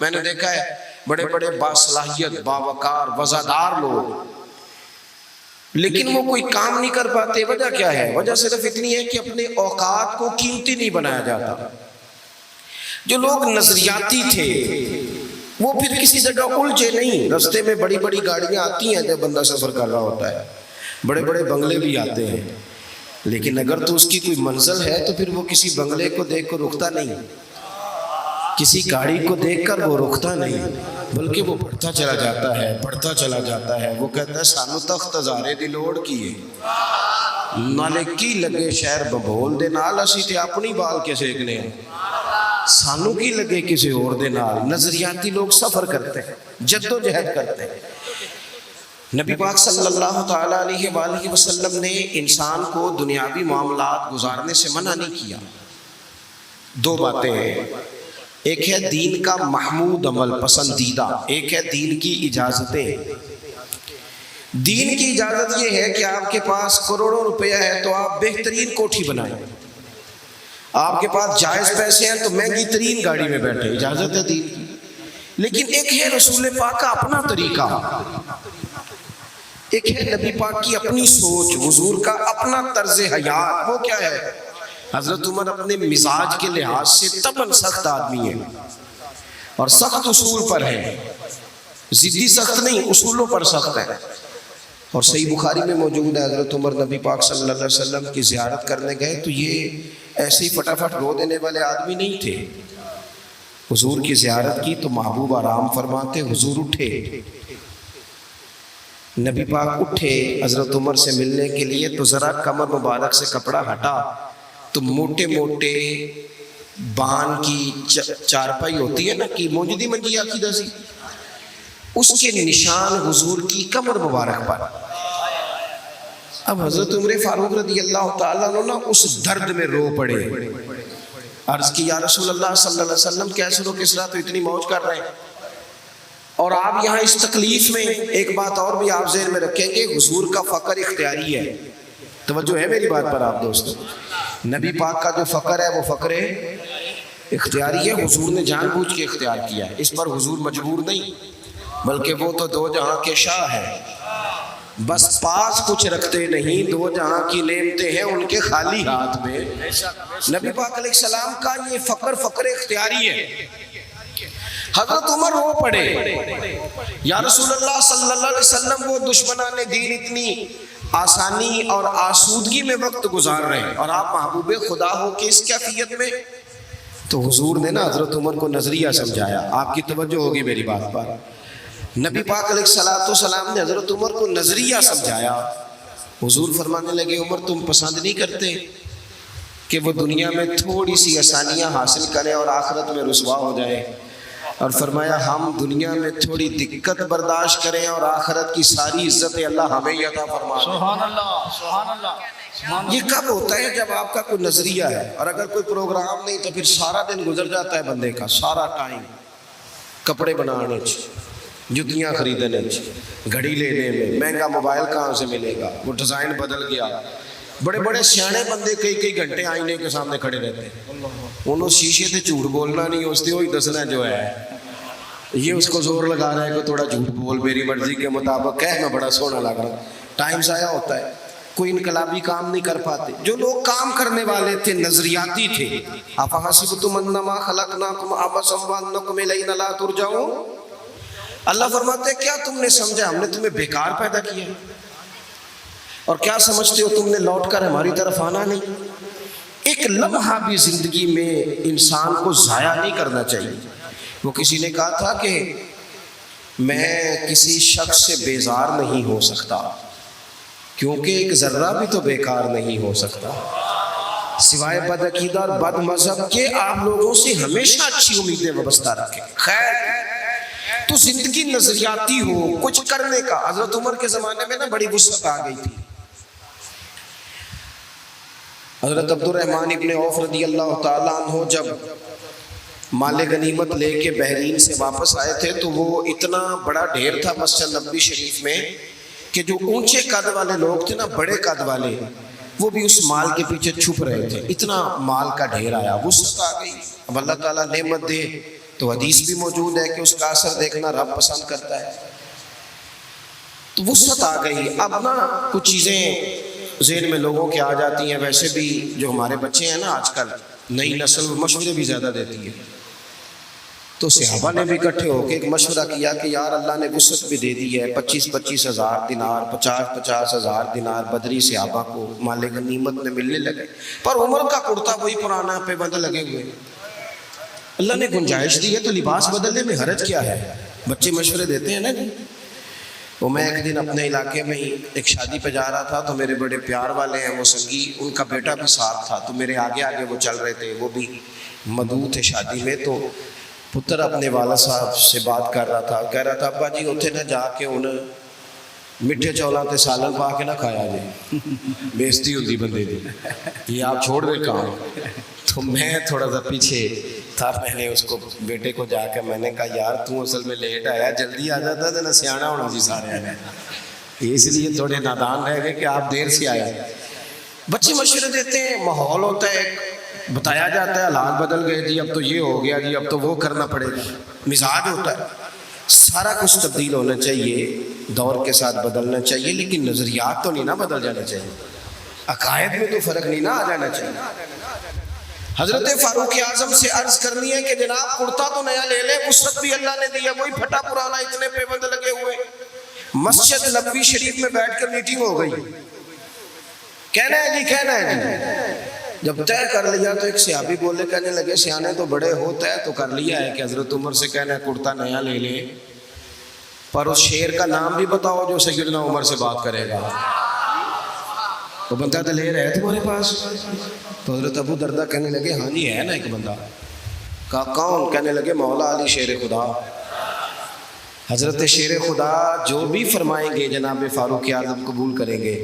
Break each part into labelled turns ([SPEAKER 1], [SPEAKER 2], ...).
[SPEAKER 1] میں نے دیکھا ہے بڑے بڑے باصلاحیت باوقار وزادار لوگ، لیکن وہ کوئی کام نہیں کر پاتے۔ وجہ کیا ہے؟ وجہ صرف اتنی ہے کہ اپنے اوقات کو قیمتی نہیں بنایا جاتا۔ جو لوگ نظریاتی تھے وہ پھر کسی جگہ الجھے نہیں۔ رستے میں بڑی بڑی گاڑیاں آتی ہیں جب بندہ سفر کر رہا ہوتا ہے، بڑے بڑے بنگلے بھی آتے ہیں، لیکن اگر تو اس کی کوئی منزل ہے تو پھر وہ کسی بنگلے کو دیکھ کر رکتا نہیں، کسی گاڑی کو دیکھ کر وہ رکتا نہیں، بلکہ وہ بڑھتا چلا جاتا ہے، بڑھتا چلا جاتا ہے۔ وہ کہتا ہے سانو تخت ہزارے دی لوڑ کیے، نالے کی لگے شہر ببول دے نال، اسی تے اپنی بال کے سیکنے ہیں، سانو کی لگے کسی اور دے نال۔ نظریاتی لوگ سفر کرتے ہیں، جد و جہد کرتے ہیں۔ نبی پاک صلی اللہ تعالیٰ علیہ وآلہ وسلم نے انسان کو دنیاوی معاملات گزارنے سے منع نہیں کیا۔ دو باتیں ہیں، ایک ہے دین کا محمود عمل پسندیدہ، ایک ہے دین کی اجازتیں۔ دین کی اجازت یہ ہے کہ آپ کے پاس کروڑوں روپیہ ہے تو آپ بہترین کوٹھی بنائیں، آپ کے پاس جائز پیسے ہیں تو مہنگی ترین گاڑی میں بیٹھے، اجازت ہے دین کی۔ لیکن ایک ہے رسول پاک کا اپنا طریقہ، ایک ہے نبی پاک کی اپنی سوچ، حضور کا اپنا طرز حیات۔ وہ کیا ہے؟ حضرت عمر اپنے مزاج کے لحاظ سے طبعاً سخت آدمی ہے اور سخت اصول پر ہے، ضدی سخت نہیں، اصولوں پر سخت ہے۔ اور صحیح بخاری میں موجود ہے حضرت عمر نبی پاک صلی اللہ علیہ وسلم کی زیارت کرنے گئے تو یہ ایسے ہی فٹافٹ رو دینے والے آدمی نہیں تھے۔ حضور کی زیارت کی تو محبوب آرام فرماتے، حضور اٹھے، نبی پاک اٹھے حضرت عمر سے ملنے کے لیے تو ذرا کمر مبارک سے کپڑا ہٹا تو موٹے موٹے بان کی چارپائی ہوتی ہے نا کہ موجودی منجی آکی دسی، اس کے نشان حضور کی کمر مبارک پر۔ اب حضرت عمر فاروق رضی اللہ تعالیٰ عنہ اس درد میں رو پڑے، عرض کی یا رسول اللہ صلی اللہ علیہ وسلم کیسر و کسریٰ تو اتنی موج کر رہے ہیں اور آپ یہاں اس تکلیف میں۔ ایک بات اور بھی آپ ذہن میں رکھیں گے، حضور کا فقر اختیاری ہے، توجہ ہے میری بات پر آپ دوستو۔ نبی پاک کا جو فقر ہے وہ فقر اختیاری ہے، حضور نے جان بوجھ کے اختیار کیا ہے، اس پر حضور مجبور نہیں، بلکہ وہ تو دو جہاں کے شاہ ہیں، بس پاس کچھ رکھتے نہیں، دو جہاں کی نعمتیں ہیں ان کے خالی ہاتھ میں۔ نبی پاک علیہ السلام کا یہ فقر اختیاری ہے۔ حضرت عمر رو پڑے، یا رسول اللہ صلی اللہ علیہ وسلم وہ دشمنان دین اتنی آسانی اور آسودگی میں وقت گزار رہے ہیں اور آپ محبوب خدا ہو کہ اس کیفیت میں۔ تو حضور نے نا حضرت عمر کو نظریہ سمجھایا، آپ کی توجہ ہوگی میری بات پر۔ نبی پاک علیہ السلام نے حضرت عمر کو نظریہ سمجھایا۔ حضور فرمانے لگے عمر تم پسند نہیں کرتے کہ وہ دنیا میں تھوڑی سی آسانیاں حاصل کریں اور آخرت میں رسوا ہو جائے؟ اور فرمایا ہم دنیا میں تھوڑی دقت برداشت کریں اور آخرت کی ساری عزت اللہ ہمیں عطا فرما دے۔
[SPEAKER 2] سبحان اللہ، سبحان اللہ۔
[SPEAKER 1] یہ کب ہوتا ہے؟ جب آپ کا کوئی نظریہ ہے، اور اگر کوئی پروگرام نہیں تو پھر سارا دن گزر جاتا ہے بندے کا، سارا ٹائم کپڑے بنانے جتیاں خریدنے گھڑی لینے میں، مہنگا موبائل کہاں سے ملے گا، وہ ڈیزائن بدل گیا۔ بڑے بڑے سیانے بندے کئی گھنٹے آئینے کے سامنے کھڑے رہتے ہیں، انہوں شیشے تے جھوٹ بولنا نہیں، اس وہی دسنا جو ہے، یہ اس کو زور لگا رہا ہے کہ تھوڑا جھوٹ بول، میری مرضی کے مطابق کہہ میں بڑا سونا لگ رہا۔ ٹائم ضائع ہوتا ہے، کوئی انقلابی کام نہیں کر پاتے۔ جو لوگ کام کرنے والے تھے نظریاتی تھے، افحسبتم انما خلقناکم عبثا وانکم الینا لا ترجعون، اللہ فرماتے ہیں کیا تم نے سمجھا ہم نے تمہیں بیکار پیدا کیا اور کیا سمجھتے ہو تم نے لوٹ کر ہماری طرف آنا نہیں؟ ایک لمحہ بھی زندگی میں انسان کو ضائع نہیں کرنا چاہیے۔ وہ کسی نے کہا تھا کہ میں کسی شخص سے بیزار نہیں ہو سکتا کیونکہ ایک ذرہ بھی تو بیکار نہیں ہو سکتا، سوائے بد عقیدہ اور بد مذہب کے آپ لوگوں سے ہمیشہ اچھی امیدیں وابستہ رکھیں۔ خیر تو زندگی نظریاتی ہو، کچھ کرنے کا۔ حضرت عمر کے زمانے میں نا بڑی وسعت آ گئی تھی۔ حضرت عبد الرحمن ابن عوف رضی اللہ تعالیٰ عنہ جب مال غنیمت لے کے بحرین سے واپس آئے تھے تو وہ اتنا بڑا ڈھیر تھا مسجد نبوی شریف میں کہ جو اونچے قد والے لوگ تھے نا، بڑے قد والے، وہ بھی اس مال کے پیچھے چھپ رہے تھے، اتنا مال کا ڈھیر آیا، وسعت آ گئی۔ اب اللہ تعالیٰ نعمت دے تو حدیث بھی موجود ہے کہ اس کا اثر دیکھنا رب پسند کرتا ہے. تو وسعت آ گئی. اب نا کچھ چیزیں ذہن میں لوگوں کے آ جاتی ہیں. ویسے بھی جو ہمارے بچے ہیں نا آج کل نئی نسل مشورے بھی زیادہ دیتی ہے. تو صحابہ نے بھی اکٹھے ہو کے ایک مشورہ کیا کہ یار اللہ نے وسعت بھی دے دی ہے, 25-25 ہزار دینار, 50-50 ہزار دینار بدری صحابہ کو مال غنیمت میں ملنے لگے, پر عمر کا کرتا وہی پرانا پہ بند لگے ہوئے. اللہ نے گنجائش دی ہے تو لباس بدلنے میں حرج کیا ہے؟ بچے مشورے دیتے ہیں نا جی. وہ میں ایک دن اپنے علاقے میں ہی ایک شادی پہ جا رہا تھا, تو میرے بڑے پیار والے ہیں وہ سنگی, ان کا بیٹا بھی ساتھ تھا, تو میرے آگے آگے وہ چل رہے تھے, وہ بھی مدعو تھے شادی میں. تو پتر اپنے والد صاحب سے بات کر رہا تھا, کہہ رہا تھا ابا جی اتنے نہ جا کے ان میٹھے چولاں تے سالن پا کے نہ کھایا جی, بےزتی ہوتی بندے دی, یہ آپ چھوڑ دے کام. تو میں تھوڑا سا پیچھے تھا, میں نے اس کو بیٹے کو جا کے میں نے کہا یار تو اصل میں لیٹ آیا, جلدی آ جاتا تو نہ سیاح ہونا سی سارے آئے, اس لیے تھوڑے نادان رہ گئے کہ آپ دیر سے آئے. بچے مشورے دیتے ہیں, ماحول ہوتا ہے, بتایا جاتا ہے حالات بدل گئے جی, اب تو یہ ہو گیا جی, اب تو وہ کرنا پڑے گا, مزاج ہوتا ہے. سارا کچھ تبدیل ہونا چاہیے, دور کے ساتھ بدلنا چاہیے, لیکن نظریات تو نہیں نا بدل جانا چاہیے, عقائد میں تو فرق نہیں نا آ جانا چاہیے. حضرت فاروق اعظم سے عرض کرنی ہے کہ جناب کرتا تو نیا لے لے, وسعت بھی اللہ نے دی ہے, وہی پھٹا پرانا اتنے پیبند لگے ہوئے. مسجد نبوی شریف میں بیٹھ کر میٹنگ ہو گئی, کہنا ہے جی کہنا ہے جی. جب طے کر لیا تو ایک صحابی بولے, کہنے لگے سیانے تو بڑے ہوتا ہے, تو کر لیا ہے کہ حضرت عمر سے کہنا ہے کرتا نیا لے لے, پر اس شیر کا نام بھی بتاؤ جو سیدنا عمر سے بات کرے گا. وہ بندہ تو لے رہے تمہارے پاس. تو حضرت ابو دردہ کہنے لگے ہاں جی ہے نا ایک بندہ. کہا کون؟ کہنے لگے مولا علی شیر خدا. حضرت شیر خدا جو بھی فرمائیں گے جناب فاروق اعظم قبول کریں گے.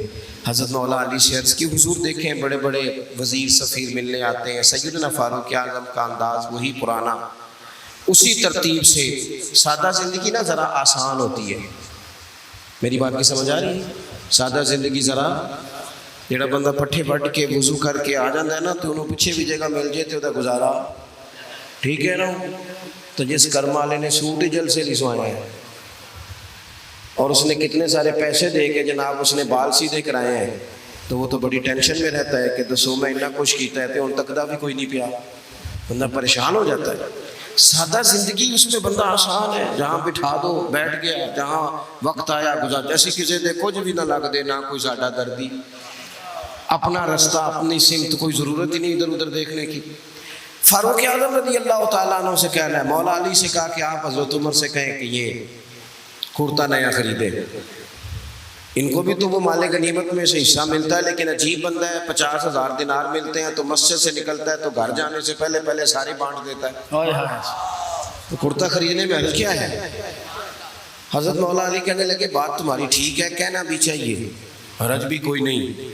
[SPEAKER 1] حضرت مولا علی سے عرض کی حضور دیکھیں بڑے بڑے وزیر سفیر ملنے آتے ہیں, سیدنا فاروق اعظم کا انداز وہی پرانا, اسی ترتیب سے. سادہ زندگی نا ذرا آسان ہوتی ہے, میری بات کی سمجھ آ رہی ہے؟ سادہ زندگی ذرا, جڑا بندہ پٹھے پٹ کے وضو کر کے آ جاتا ہے نا, تو انہوں پیچھے بھی جگہ مل جائے تو گزارا ٹھیک ہے نا. تو جس کرم والے نے سوٹ ہی جل سے نہیں سوائے ہیں, اور اس نے کتنے سارے پیسے دے کے جناب اس نے بال سیدھے کرائے ہیں, تو وہ تو بڑی ٹینشن میں رہتا ہے کہ دسو میں اتنا کچھ کیتا ہے تو ان تک دا بھی کوئی نہیں پیا, بندہ پریشان ہو جاتا ہے. سادہ زندگی اس میں بندہ آسان ہے, جہاں بٹھا دو بیٹھ گیا, جہاں وقت آیا گزار, جیسے کسی دے کچھ بھی نہ لگ دے, نہ کوئی ساڈا دردی, اپنا رستہ اپنی سمت, کوئی ضرورت ہی نہیں ادھر ادھر دیکھنے کی. فاروق اعظم رضی اللہ تعالیٰ عنہ سے کہنا ہے, مولا علی سے کہا کہ آپ حضرت عمر سے کہیں کہ یہ کرتا نیا خریدے. ان کو بھی تو وہ مال غنیمت میں سے حصہ ملتا ہے, لیکن عجیب بندہ ہے, 50,000 دینار ملتے ہیں تو مسجد سے نکلتا ہے تو گھر جانے سے پہلے پہلے سارے بانٹ دیتا ہے. تو کرتا خریدنے میں حل کیا ہے؟ حضرت مولا علی کہنے لگے بات تمہاری ٹھیک ہے, کہنا بھی چاہیے, حرج بھی کوئی نہیں,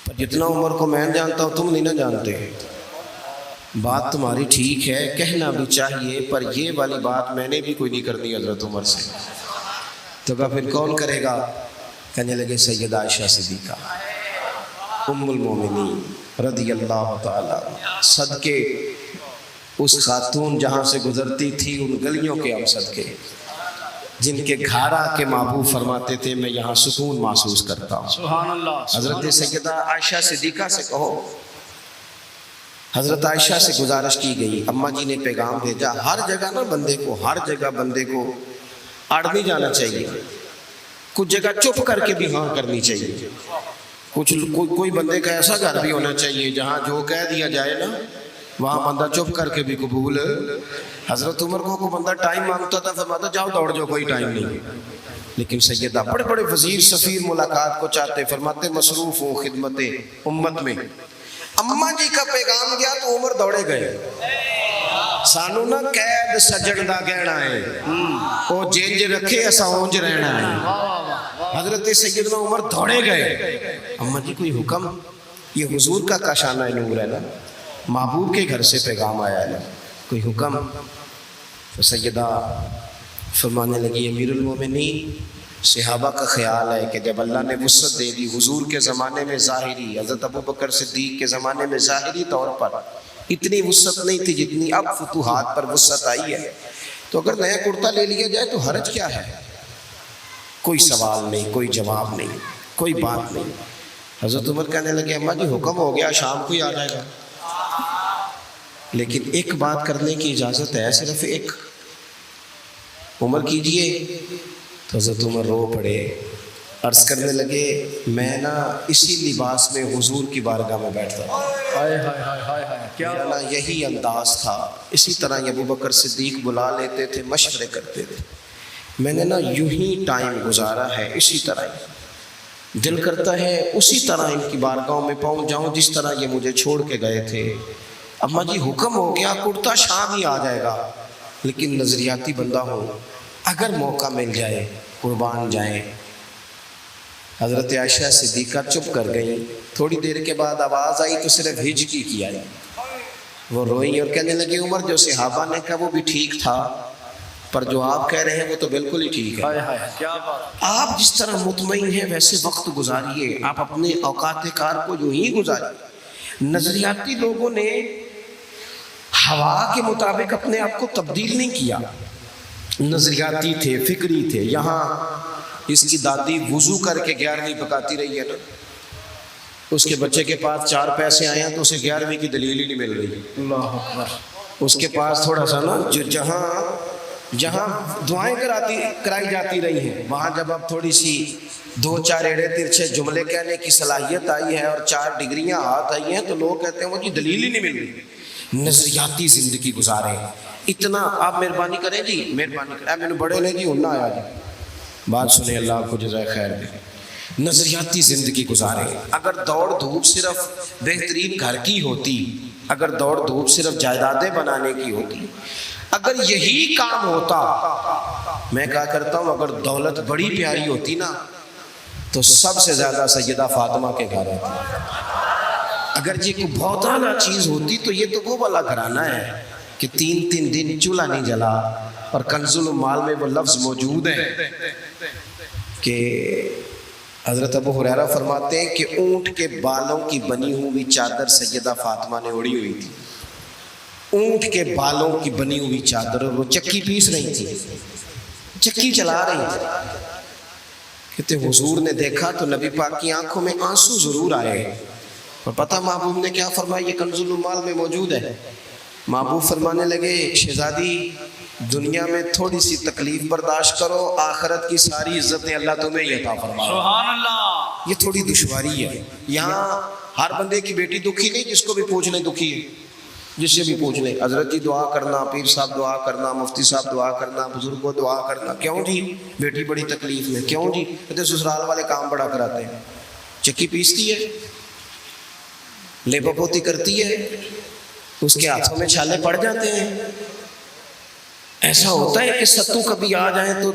[SPEAKER 1] پر جتنا عمر کو میں جانتا ہوں تم نہیں نہ جانتے. بات تمہاری ٹھیک ہے, کہنا بھی چاہیے, پر یہ والی بات میں نے بھی کوئی نہیں کرنی حضرت عمر سے. تو کہا پھر کون کرے گا؟ کہنے لگے سیدہ عائشہ صدیقہ ام المومنین رضی اللہ تعالیٰ, صدقے اس خاتون جہاں سے گزرتی تھی ان گلیوں کے ہم صدقے, جن کے گھارا کے محبوب فرماتے تھے میں یہاں سکون محسوس کرتا ہوں.
[SPEAKER 2] سبحان اللہ.
[SPEAKER 1] حضرت سیدہ عائشہ صدیقہ سے کہو. حضرت عائشہ سے گزارش کی گئی, اماں جی نے پیغام بھیجا, ہر جگہ نا بندے کو, ہر جگہ بندے کو اڑ نہیں جانا چاہیے, کچھ جگہ چپ کر کے بھی ہاں کرنی چاہیے. کوئی بندے کا ایسا گھر بھی ہونا چاہیے جہاں جو کہہ دیا جائے نا وہاں بندہ چپ کر کے بھی قبول. حضرت عمر کو بندہ ٹائم مانگتا تھا, فرماتا جاؤ دوڑ جاؤ کوئی ٹائم نہیں. لیکن سیدہ بڑے بڑے وزیر سفیر ملاقات کو چاہتے, فرماتے مصروف ہوں خدمت امت میں. اماں جی کا پیغام گیا تو عمر دوڑے گئے, سانو نہ قید سجن دا گہنا ہے, او جنج رکھے اسا اونج رہنا ہے. حضرت سیدنا عمر دوڑے گئے, اماں جی کوئی حکم؟ یہ حضور کا کاشانہ نور ہے نا, محبوب کے گھر سے پیغام آیا ہے نا, کوئی حکم؟ تو سیدہ فرمانے لگی امیر المومنین, صحابہ کا خیال ہے کہ جب اللہ نے وسعت دے دی, حضور کے زمانے میں ظاہری, حضرت ابو بکر صدیق کے زمانے میں ظاہری طور پر اتنی وسعت نہیں تھی جتنی اب فتوحات پر وسعت آئی ہے. تو اگر نیا کرتا لے لیا جائے تو حرج کیا ہے؟ کوئی سوال نہیں، کوئی جواب نہیں، کوئی بات نہیں. حضرت عمر کہنے لگے اماں جی حکم ہو گیا، شام کو ہی آ جائے گا، لیکن ایک بات کرنے کی اجازت ہے، صرف ایک. عمر کیجئے. تو حضرت عمر رو پڑے، عرض کرنے لگے میں نا اسی لباس میں حضور کی بارگاہ میں بیٹھتا ہوں.
[SPEAKER 2] ہائے ہائے ہائے ہائے ہائے کیا
[SPEAKER 1] میرا نا یہی انداز تھا. اسی طرح یہ ابو بکر صدیق بلا لیتے تھے، مشورے کرتے تھے. میں نے نا یوں ہی ٹائم گزارا ہے، اسی طرح ہی دل کرتا ہے اسی طرح ان کی بارگاہوں میں پہنچ جاؤں جس طرح یہ مجھے چھوڑ کے گئے تھے. اماں جی حکم ہو گیا، کرتا شام ہی آ جائے گا، لیکن نظریاتی بندہ ہوں، اگر موقع مل جائے قربان جائیں. حضرت عائشہ صدیقہ چپ کر گئیں. تھوڑی دیر کے بعد آواز آئی تو صرف ہجکی کی آئی. وہ روئیں اور کہنے لگے عمر جو صحابہ نے کہا وہ بھی ٹھیک تھا، پر جو آپ کہہ رہے ہیں وہ تو بالکل ہی ٹھیک ہے.
[SPEAKER 2] ہائے ہائے کیا بات.
[SPEAKER 1] آپ جس طرح مطمئن ہیں ویسے وقت گزاریے، آپ اپنے اوقات کار کو یوں ہی گزاریے. نظریاتی لوگوں نے ہوا کے مطابق اپنے آپ کو تبدیل نہیں کیا، نظریاتی تھے، فکری تھے. یہاں اس کی دادی وضو کر کے 11ویں پکاتی رہی ہے نا، اس کے بچے کے پاس 4 پیسے آئے ہیں تو اسے 11ویں کی دلیل ہی نہیں مل رہی.
[SPEAKER 2] اللہ اکبر.
[SPEAKER 1] اس کے پاس تھوڑا سا نا جہاں دعائیں کرائی جاتی رہی ہیں، وہاں جب اب تھوڑی سی 2-4 ایڑے ترچھے جملے کہنے کی صلاحیت آئی ہے اور 4 ڈگریاں ہاتھ آئی ہیں تو لوگ کہتے ہیں وہ جی دلیل ہی نہیں مل رہی. نظریاتی زندگی گزارے. اتنا آپ مہربانی کریں جی، مہربانی کریں. میں نے بڑے لے جی ہونا آیا جی، بات سنیں، اللہ آپ کو جزائے خیر دے. نظریاتی زندگی گزارے. اگر دوڑ دھوپ صرف بہترین گھر کی ہوتی، اگر دوڑ دھوپ صرف جائیدادیں بنانے کی ہوتی، اگر یہی کام ہوتا، میں کہا کرتا ہوں اگر دولت بڑی پیاری ہوتی نا تو سب سے زیادہ سیدہ فاطمہ کے گھر ہوتی. اگر یہ کوئی بہت اعلیٰ چیز ہوتی تو یہ تو وہ والا گھرانہ ہے کہ 3 دن چولہا نہیں جلا. اور کنز المال میں وہ لفظ موجود ہے کہ حضرت ابو ہریرہ فرماتے ہیں کہ اونٹ کے بالوں کی بنی ہوئی چادر سیدہ فاطمہ نے اوڑھی ہوئی تھی. اونٹ کے بالوں کی بنی ہوئی چادر، اور وہ چکی پیس رہی تھی، چکی چلا رہی تھی. کہتے حضور نے دیکھا تو نبی پاک کی آنکھوں میں آنسو ضرور آئے. اور پتہ محبوب نے کیا فرمایا؟ یہ کنز المال میں موجود ہے. محبوب فرمانے لگے شہزادی دنیا میں تھوڑی سی تکلیف برداشت کرو، آخرت کی ساری عزتیں اللہ تمہیں ہی عطا فرمائے.
[SPEAKER 2] سبحان اللہ.
[SPEAKER 1] یہ تھوڑی دشواری ہے. یہاں ہر بندے کی بیٹی دکھی نہیں، جس کو بھی پوچھ لیں دکھی ہے، جس سے بھی پوچھ لیں. حضرت جی دعا کرنا، پیر صاحب دعا کرنا، مفتی صاحب دعا کرنا، بزرگ کو دعا کرنا. کیوں جی؟ بیٹی بڑی تکلیف میں. کیوں جی؟ کہتے سسرال والے کام بڑا کراتے ہیں. چکی پیستی ہے، لیپا پوتی کرتی ہے، اس کے ہاتھوں میں چھالے پڑ جاتے ہیں. ایسا ہوتا ہے کہ ستو کبھی آ جائیں تو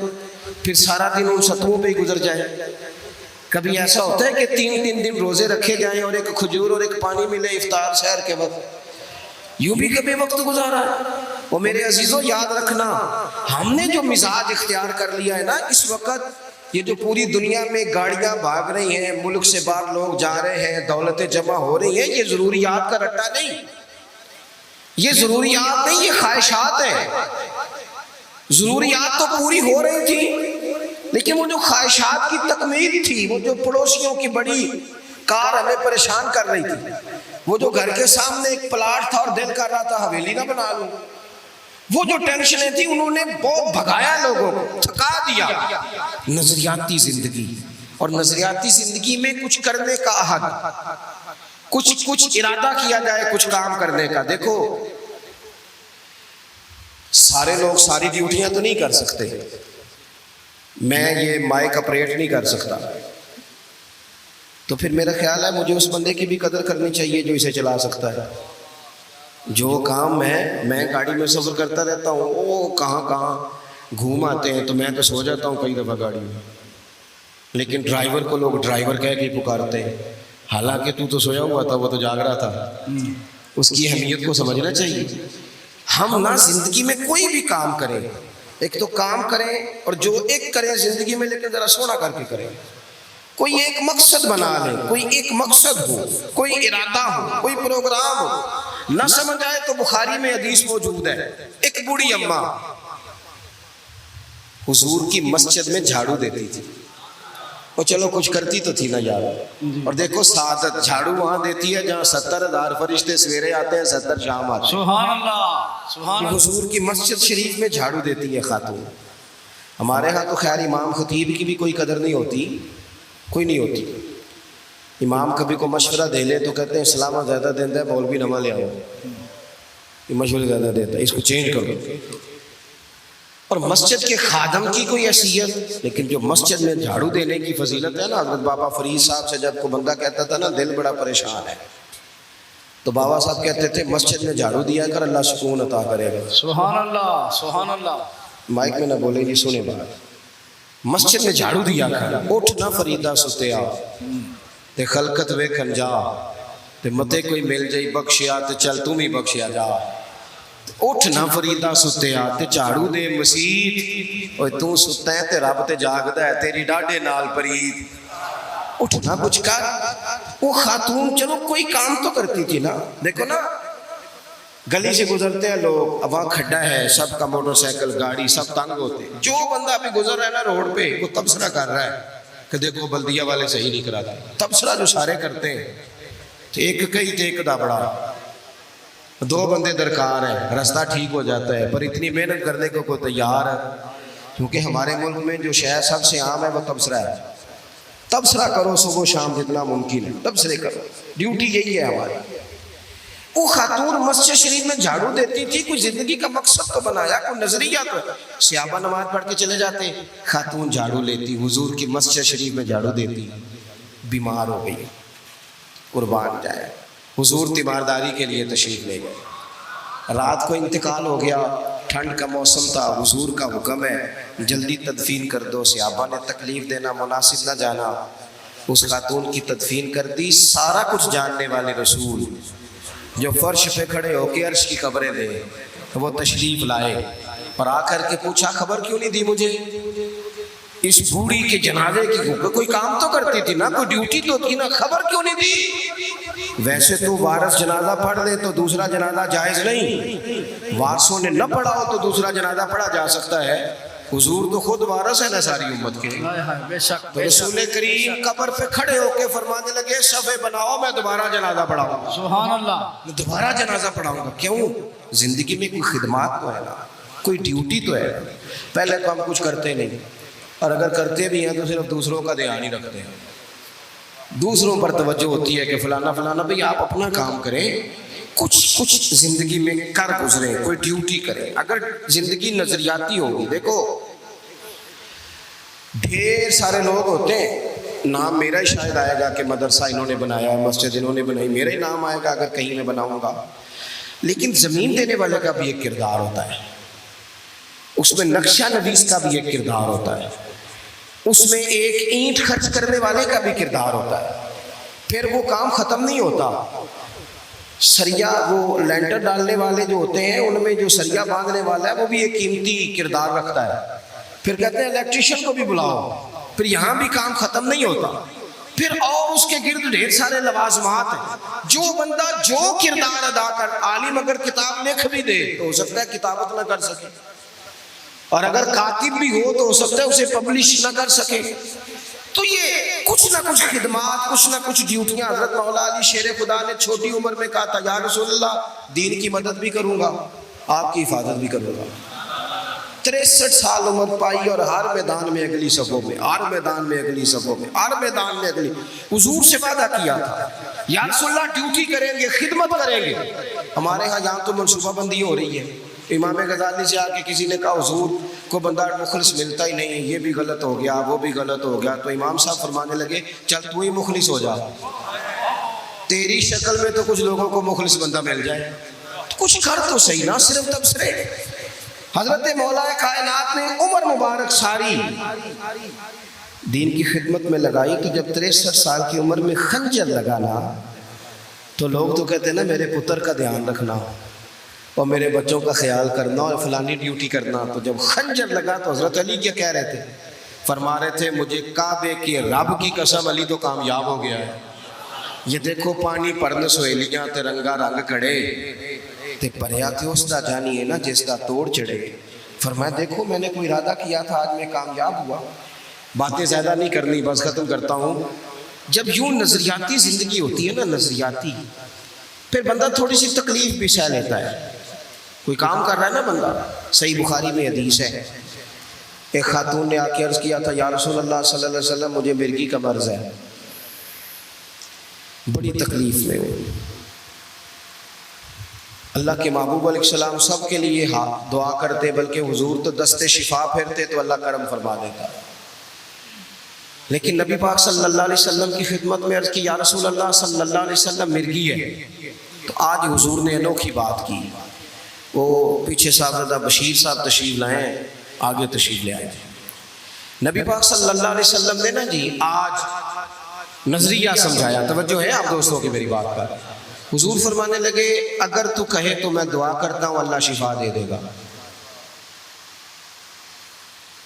[SPEAKER 1] پھر سارا دن ان ستوؤں پہ ہی گزر جائے. کبھی ایسا ہوتا ہے کہ 3 دن روزے رکھے جائیں اور ایک کھجور اور ایک پانی ملے افطار سحر کے وقت. یوں بھی کبھی وقت گزارا ہے. وہ میرے عزیزوں یاد رکھنا، ہم نے جو مزاج اختیار کر لیا ہے نا اس وقت، یہ جو پوری دنیا میں گاڑیاں بھاگ رہی ہیں، ملک سے باہر لوگ جا رہے ہیں، دولتیں جمع ہو رہی ہیں، یہ ضروریات کا رٹا نہیں، یہ ضروریات نہیں، یہ خواہشات ہیں. ضروریات تو پوری ہو رہی تھی، لیکن وہ جو خواہشات کی تکمیل تھی، وہ جو پڑوسیوں کی بڑی کار ہمیں پریشان کر رہی تھی، وہ جو گھر کے سامنے ایک پلاٹ تھا اور دل کر رہا تھا حویلی نہ بنا لوں، وہ جو ٹینشنیں تھی انہوں نے بہت بھگایا، لوگوں کو تھکا دیا. نظریاتی زندگی. اور نظریاتی زندگی میں کچھ کرنے کا عہد، کچھ ارادہ کیا جائے کچھ کام کرنے کا. دیکھو سارے لوگ ساری ڈیوٹیاں تو نہیں کر سکتے. میں یہ مائک آپریٹ نہیں کر سکتا، تو پھر میرا خیال ہے مجھے اس بندے کی بھی قدر کرنی چاہیے جو اسے چلا سکتا ہے. جو کام میں گاڑی میں سفر کرتا رہتا ہوں، وہ کہاں گھوم آتے ہیں تو میں تو سو جاتا ہوں کئی دفعہ گاڑی میں، لیکن ڈرائیور کو لوگ ڈرائیور کہہ کے پکارتے ہیں، حالانکہ تو سویا ہوا تھا، وہ تو جاگ رہا تھا. اس کی اہمیت کو سمجھنا چاہیے. ہم نہ زندگی میں کوئی بھی کام کریں، ایک تو کام کریں اور جو ایک کریں زندگی میں، لیکن ذرا سونا کر کے کریں. کوئی ایک مقصد بنا لیں، کوئی ایک مقصد ہو، کوئی ارادہ ہو، کوئی پروگرام ہو. نہ سمجھ آئے تو بخاری میں حدیث موجود ہے، ایک بوڑھی اماں حضور کی مسجد میں جھاڑو دیتی تھی، اور چلو کچھ کرتی تو تھی نا یار، اور دیکھو سعادت جھاڑو وہاں دیتی ہے جہاں 70,000 فرشتے سویرے آتے ہیں، 70 شام آتے ہیں۔
[SPEAKER 2] سبحان اللہ سبحان اللہ۔
[SPEAKER 1] حضور کی مسجد شریف میں جھاڑو دیتی ہے خاتون۔ ہمارے ہاں تو خیر امام خطیب کی بھی کوئی قدر نہیں ہوتی، کوئی نہیں ہوتی۔ امام کبھی کو مشورہ دے لے تو کہتے ہیں اسلام زیادہ دیتا ہے، مولوی نما لے آؤ، یہ مشورہ زیادہ دیتا ہے، اس کو چینج کرو۔ اور مسجد کے خادم کی کوئی حیثیت، لیکن جو مسجد میں جھاڑو دینے کی فضیلت ہے نا، حضرت بابا فرید صاحب سے جب کو بندہ کہتا تھا نا دل بڑا پریشان ہے، تو بابا صاحب کہتے تھے مسجد میں جھاڑو دیا کر، اللہ سکون عطا کرے گا۔
[SPEAKER 2] سبحان اللہ سبحان اللہ۔
[SPEAKER 1] مائک میں نہ بولے جی، سنے بات، مسجد میں جھاڑو دیا کر، اٹھ نہ فریدہ ستیا تے خلقت ویکھن جا، تے متے کوئی مل جائی بخشیا تے چل تم ہی بخشیا جا، اٹھ نہ فریدہ ستیا تے جھاڑو دے مسیت، اوے تو ستا ہے تے رب تے جاگدا ہے، تیری ڈاڈے نال پرید، اٹھ نہ کچھ کر۔ وہ خاتون چلو کوئی کام تو کرتی تھی نا، دیکھو نا گلی سے گزرتے ہیں لوگ، اب وہاں کھڈا ہے، سب کا موٹر سائیکل گاڑی سب تنگ ہوتے ہیں، جو بندہ ابھی گزر رہا ہے نا روڈ پہ وہ تبصرہ کر رہا ہے کہ دیکھو بلدیہ والے صحیح نہیں کراتے، تبصرہ جو سارے کرتے ہیں، تو ایک کئی تے ایک دا بڑا، دو بندے درکار ہیں، راستہ ٹھیک ہو جاتا ہے، پر اتنی محنت کرنے کو کوئی تیار ہے، کیونکہ ہمارے ملک میں جو شے سب سے عام ہے وہ تبصرہ ہے۔ تبصرہ کرو صبح و شام جتنا ممکن ہے، تبصرے کرو، ڈیوٹی یہی ہے ہماری۔ وہ خاتون مسجد شریف میں جھاڑو دیتی تھی، کوئی زندگی کا مقصد تو بنایا، کوئی نظریہ تو ہے۔ صحابہ نماز پڑھ کے چلے جاتے، خاتون جھاڑو لیتی، حضور کی مسجد شریف میں جھاڑو دیتی، بیمار ہو گئی، قربان جائے، حضور تیمارداری کے لیے تشریف لے گئے، رات کو انتقال ہو گیا، ٹھنڈ کا موسم تھا، حضور کا حکم ہے جلدی تدفین کر دو، صحابہ نے تکلیف دینا مناسب نہ جانا، اس خاتون کی تدفین کر دی۔ سارا کچھ جاننے والے رسول جو فرش پہ کھڑے ہو کے عرش کی خبریں دے، وہ تشریف لائے اور آ کر کے پوچھا خبر کیوں نہیں دی مجھے اس بوڑھی کے جنازے کی؟ کوئی کام تو کرتی تھی نا، کوئی ڈیوٹی تو تھی نا، خبر کیوں نہیں دی؟ ویسے تو وارث جنازہ پڑھ دے تو دوسرا جنازہ جائز نہیں، وارثوں نے نہ پڑھا ہو تو دوسرا جنازہ پڑھا جا سکتا ہے، حضور تو خود وارث ہے نا ساری امت کے۔
[SPEAKER 2] بے شک
[SPEAKER 1] تو رسول کریم قبر پہ کھڑے ہو کے فرمانے لگے صفے بناؤ، میں دوبارہ جنازہ پڑھاؤں گا،
[SPEAKER 2] سبحان اللہ۔
[SPEAKER 1] میں دوبارہ جنازہ پڑھاؤں گا۔ کیوں؟ زندگی میں کوئی خدمات تو ہے نا، کوئی ڈیوٹی تو ہے۔ پہلے تو ہم کچھ کرتے نہیں، اور اگر کرتے بھی ہیں تو صرف دوسروں کا دھیان ہی رکھتے ہیں، دوسروں پر توجہ ہوتی ہے کہ فلانا فلانا، بھئی آپ اپنا کام کریں، کچھ زندگی میں کر گزریں، کوئی ڈیوٹی کریں۔ اگر زندگی نظریاتی ہوگی، دیکھو ڈھیر سارے لوگ ہوتے ہیں، نام میرا ہی شاید آئے گا کہ مدرسہ انہوں نے بنایا، مسجد انہوں نے بنائی، میرا ہی نام آئے گا اگر کہیں میں بناؤں گا، لیکن زمین دینے والے کا بھی ایک کردار ہوتا ہے، اس میں نقشہ نویس کا بھی ایک کردار ہوتا ہے، اس میں ایک اینٹ خرچ کرنے والے کا بھی کردار ہوتا ہے۔ پھر وہ کام ختم نہیں ہوتا، سریا وہ لینٹر ڈالنے والے جو ہوتے ہیں ان میں جو سریا باندھنے والا ہے وہ بھی ایک قیمتی کردار رکھتا ہے۔ پھر کہتے ہیں الیکٹریشین کو بھی بلاؤ، پھر یہاں بھی کام ختم نہیں ہوتا، پھر اور اس کے گرد ڈھیر سارے لوازمات ہیں۔ جو بندہ جو کردار ادا کر، عالم اگر کتاب لکھ بھی دے تو ہو سکتا ہے کتابت نہ کر سکے، اور اگر کاتب بھی ہو تو ہو سکتا ہے اسے پبلش نہ کر سکے۔ تو یہ کچھ نہ کچھ خدمات، کچھ نہ کچھ ڈیوٹیاں۔ حضرت مولا علی شیر خدا نے چھوٹی عمر میں کہا تھا یا رسول اللہ دین کی مدد بھی کروں گا، آپ کی حفاظت بھی کروں گا۔ 63 سال عمر پائی اور ہر میدان میں اگلی صفوں میں، ہر میدان میں اگلی صفوں میں، ہر میدان میں اگلی۔ حضور سے وعدہ کیا تھا یا رسول اللہ ڈیوٹی کریں گے، خدمت کریں گے۔ ہمارے ہاں یہاں تو منصوبہ بندی ہو رہی ہے، امام غزالی سے آ کے کسی نے کہا حضور کو بندہ مخلص ملتا ہی نہیں، یہ بھی غلط ہو گیا وہ بھی غلط ہو گیا، تو امام صاحب فرمانے لگے چل تو ہی مخلص ہو جا، تیری شکل میں تو کچھ لوگوں کو مخلص بندہ مل جائے، کچھ کر تو صحیح نہ صرف تبصرے۔ حضرت مولا کائنات نے عمر مبارک ساری دین کی خدمت میں لگائی، تو جب 63 سال کی عمر میں خنجر لگانا تو لوگ تو کہتے ہیں نا میرے پتر کا دھیان رکھنا اور میرے بچوں کا خیال کرنا اور فلانی ڈیوٹی کرنا۔ تو جب خنجر لگا تو حضرت علی کیا کہہ رہے تھے؟ فرما رہے تھے مجھے کعبے کے رب کی قسم علی تو کامیاب ہو گیا ہے، یہ دیکھو پانی پرن سہیلیاں تے رنگا رنگ کڑے تے پریا تے اس دا جانی ہے نا جس دا توڑ چڑھے. فرمایا دیکھو میں نے کوئی ارادہ کیا تھا، آج میں کامیاب ہوا. باتیں زیادہ نہیں کرنی، بس ختم کرتا ہوں. جب یوں نظریاتی زندگی ہوتی ہے نا، نظریاتی، پھر بندہ تھوڑی سی تکلیف بھی سہ لیتا ہے. کوئی کام کر رہا ہے نا بندہ. صحیح بخاری میں حدیث ہے، ایک خاتون نے آ کے عرض کیا تھا، یا رسول اللہ صلی اللہ علیہ وسلم مجھے مرگی کا مرض ہے، بڑی تکلیف میں ہوں. اللہ کے محبوب علیہ السلام سب کے لیے دعا کرتے، بلکہ حضور تو دست شفا پھیرتے تو اللہ کرم فرما دیتا. لیکن نبی پاک صلی اللہ علیہ وسلم کی خدمت میں عرض کی، یا رسول اللہ صلی اللہ علیہ وسلم مرگی ہے. تو آج حضور نے انوکھی بات کی. وہ پیچھے صاحبزادہ بشیر صاحب تشریف لائیں، آگے تشریف لے آئے. نبی پاک صلی اللہ علیہ وسلم نے نا جی آج نظریہ سمجھایا. توجہ ہے آپ دوستوں کی میری بات پر. حضور فرمانے لگے اگر تو کہے تو میں دعا کرتا ہوں اللہ شفا دے دے گا،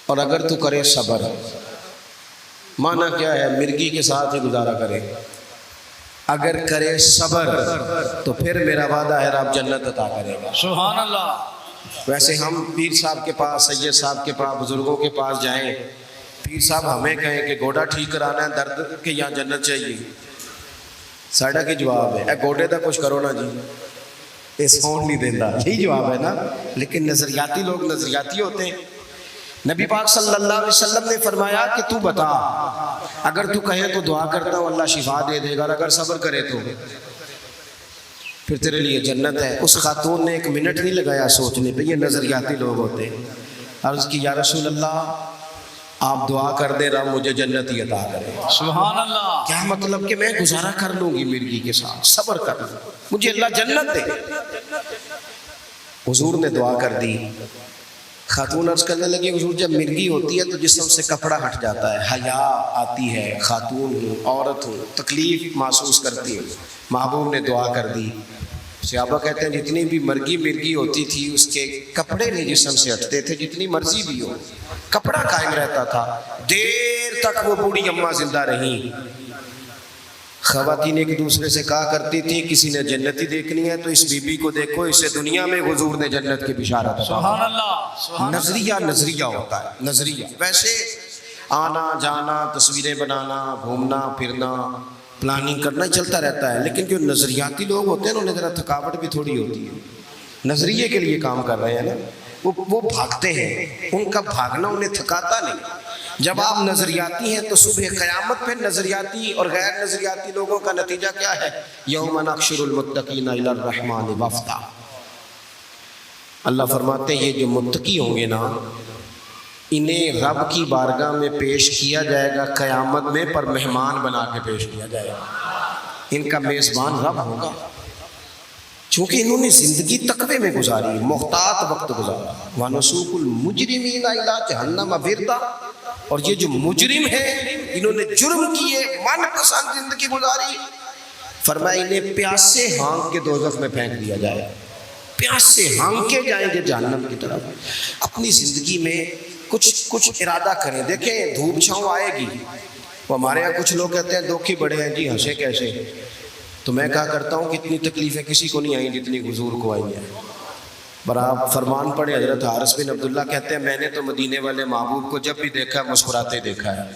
[SPEAKER 1] اور اگر تو کرے صبر. معنی کیا ہے؟ مرگی کے ساتھ ہی گزارا کرے. اگر کرے صبر تو پھر میرا وعدہ ہے رب جنت عطا کرے گا.
[SPEAKER 2] سبحان اللہ.
[SPEAKER 1] ویسے ہم پیر صاحب کے پاس، سید صاحب کے پاس، بزرگوں کے پاس جائیں، پیر صاحب ہمیں کہیں کہ گوڑا ٹھیک کرانا ہے، درد کے یہاں جنت چاہیے، ساڑھا کی جواب ہے اے گوڑے دا کچھ کرو نا جی، یہ سون نہیں دینا، یہی جواب ہے نا. لیکن نظریاتی لوگ نظریاتی ہوتے ہیں. نبی پاک صلی اللہ علیہ وسلم نے فرمایا کہ تو بتا، اگر تو کہے تو دعا کرتا ہوں اللہ شفا دے دے گا، اور اگر صبر کرے تو پھر تیرے لیے جنت ہے. اس خاتون نے ایک منٹ نہیں لگایا سوچنے پہ. یہ نظریاتی لوگ ہوتے ہیں. عرض کی یا رسول اللہ آپ دعا کر دے رہا مجھے جنت ہی عطا کرے.
[SPEAKER 2] سبحان اللہ.
[SPEAKER 1] کیا مطلب کہ میں گزارا کر لوں گی مرگی کے ساتھ، صبر کر لوں، مجھے اللہ جنت دے. حضور نے دعا کر دی. خاتون عرض کرنے لگی حضور جب مرگی ہوتی ہے تو جسم سے کپڑا ہٹ جاتا ہے، حیا آتی ہے، خاتون ہوں، عورت ہوں، تکلیف محسوس کرتی ہوں. محبوب نے دعا کر دی. صحابہ کہتے ہیں جتنی بھی مرگی ہوتی تھی اس کے کپڑے نہیں جسم سے ہٹتے تھے، جتنی مرضی بھی ہو کپڑا قائم رہتا تھا. دیر تک وہ بوڑھی اماں زندہ رہیں. خواتین ایک دوسرے سے کہا کرتی تھی کسی نے جنتی دیکھنی ہے تو اس بی بی کو دیکھو، اسے دنیا میں حضور نے جنت کی بشارت.
[SPEAKER 2] سبحان اللہ.
[SPEAKER 1] نظریہ ہوتا ہے، نظریہ. ویسے آنا جانا، تصویریں بنانا، گھومنا پھرنا، پلاننگ کرنا چلتا رہتا ہے. لیکن جو نظریاتی لوگ ہوتے ہیں انہیں ذرا تھکاوٹ بھی تھوڑی ہوتی ہے. نظریے کے لیے کام کر رہے ہیں نا، وہ بھاگتے ہیں، ان کا بھاگنا انہیں تھکاتا نہیں. جب آپ نظریاتی ہیں تو صبح قیامت پہ نظریاتی اور غیر نظریاتی لوگوں کا نتیجہ کیا ہے؟ یوم نحشر المتقین الی الرحمن وفدا. اللہ فرماتے ہیں یہ جو متقی ہوں گے نا انہیں رب کی بارگاہ میں پیش کیا جائے گا قیامت میں، پر مہمان بنا کے پیش کیا جائے گا. ان کا میزبان رب ہوگا، چونکہ انہوں نے زندگی تقوی میں گزاری، محتاط وقت گزارا. وَنُسُوقُ الْمُجْرِمِينَ إِلَىٰ جَهَنَّمَ وِرْدًا. اور یہ جو مجرم ہیں انہوں نے جرم کیے، من پسند زندگی گزاری، فرمایا انہیں پیاسے ہانک کے دوزخ میں پھینک دیا جائے. پیاسے ہانکے جائیں گے جہنم کی طرف. اپنی زندگی میں کچھ ارادہ کریں. دیکھیں دھوپ چھاؤں آئے گی. وہ ہمارے یہاں کچھ لوگ کہتے ہیں دکھی بڑے ہیں جی، ہنسے کیسے. تو میں کہا کرتا ہوں کہ اتنی تکلیفیں کسی کو نہیں آئیں جتنی حضور کو آئی ہیں. پر آپ فرمان پڑھیں. حضرت حارث بن عبداللہ کہتے ہیں میں نے تو مدینے والے محبوب کو جب بھی دیکھا مسکراتے دیکھا ہے.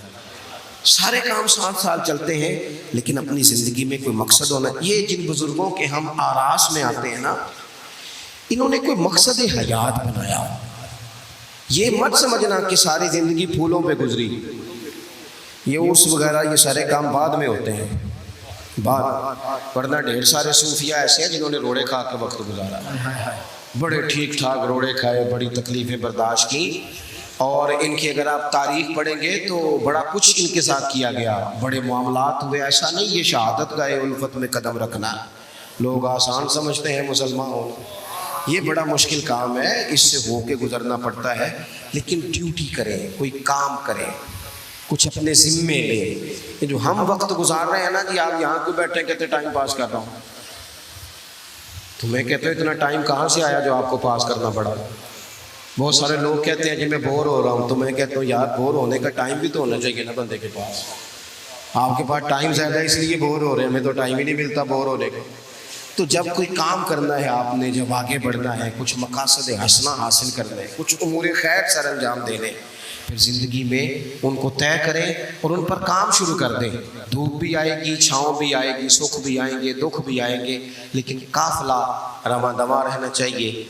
[SPEAKER 1] سارے کام 7 سال چلتے ہیں لیکن اپنی زندگی میں کوئی مقصد ہونا. یہ جن بزرگوں کے ہم آراس میں آتے ہیں نا انہوں نے کوئی مقصد حیات بنایا. یہ مت سمجھنا کہ ساری زندگی پھولوں پہ گزری. یہ عرس وغیرہ یہ سارے کام بعد میں ہوتے ہیں، بعد. ورنہ ڈھیر سارے صوفیہ ایسے ہیں جنہوں نے روڑے کھا کے وقت گزارا، بڑے ٹھیک ٹھاک روڑے کھائے، بڑی تکلیفیں برداشت کی. اور ان کی اگر آپ تاریخ پڑھیں گے تو بڑا کچھ ان کے ساتھ کیا گیا، بڑے معاملات ہوئے. ایسا نہیں یہ شہادت گاہ الفت میں قدم رکھنا لوگ آسان سمجھتے ہیں مسلمان ہونا. یہ بڑا مشکل کام ہے، اس سے ہو کے گزرنا پڑتا ہے. لیکن ڈیوٹی کریں، کوئی کام کریں، کچھ اپنے ذمے لیں. جو ہم وقت گزار رہے ہیں نا جی، آپ یہاں کو بیٹھے کہتے ٹائم پاس کر رہا ہوں، تو میں کہتا ہوں اتنا ٹائم کہاں سے آیا جو آپ کو پاس کرنا پڑا. بہت سارے لوگ کہتے ہیں جی میں بور ہو رہا ہوں، تو میں کہتا ہوں یار بور ہونے کا ٹائم بھی تو ہونا چاہیے نا بندے کے پاس. آپ کے پاس ٹائم زیادہ ہے اس لیے بور ہو رہے ہیں، ہمیں تو ٹائم ہی نہیں ملتا بور ہونے کو۔ تو جب کوئی کام کرنا ہے آپ نے، جب آگے بڑھنا ہے، کچھ مقاصد حسنہ حاصل کرنے، کچھ امور خیر سر انجام دینے، پھر زندگی میں ان کو طے کریں اور ان پر کام شروع کر دیں۔ دھوپ بھی آئے گی، چھاؤں بھی آئے گی، سکھ بھی آئیں گے، دکھ بھی آئیں گے، لیکن قافلہ رواں دواں رہنا چاہیے۔